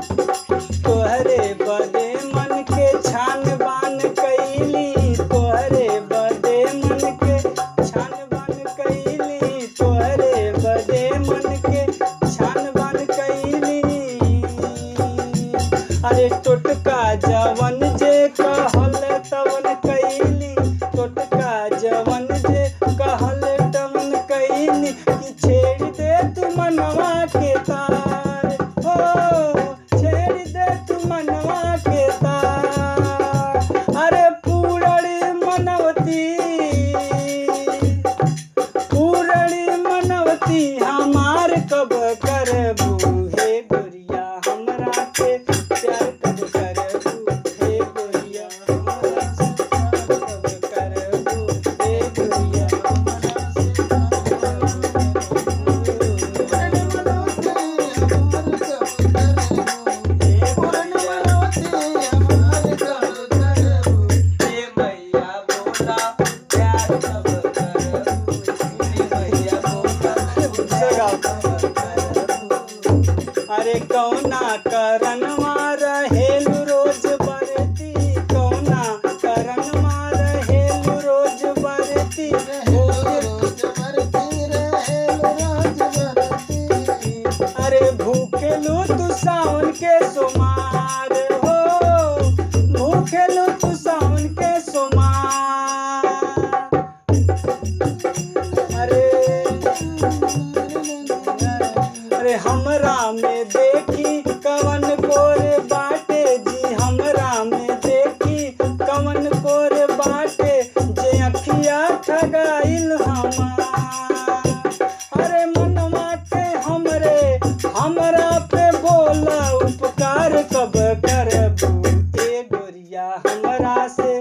तोहरे बदे मन के छान बान कैली, तोहरे बदे मन के छान बान कैली, तोहरे बदे मन के छान बान कैली। अरे टोटका जवन जे कहल तवन कैली, टोटका जवन जे कहल तवन कैली। कि छेड़ दे तू मनवा के तार, हो छेड़ दे तू मनवा के तार। अरे पूरड़ी मनवती, पूरड़ी मनवती हमार कब करबू। हे गोरिया हमरा के प्यार कब करबू, हे गोरिया हमरा से प्यार कब करबू, हे गोरिया हमरा से प्यार अरे कौना करनवा रहेलु रोज बरती, कौना करनवा रहेलु रोज बरती। अरे भूखेलु तू सावन के सोमार, हो भूखेलु तू सावन के सोमार। अरे हमरा में देखी कवन कोर बाटे जी, हमरा में देखी कवन कोर बाटे जे अखिया ठगाइल हमार। अरे मनवा के हमरे हमरा पे बोला उपकार कब करबू। ए गोरिया हमरा से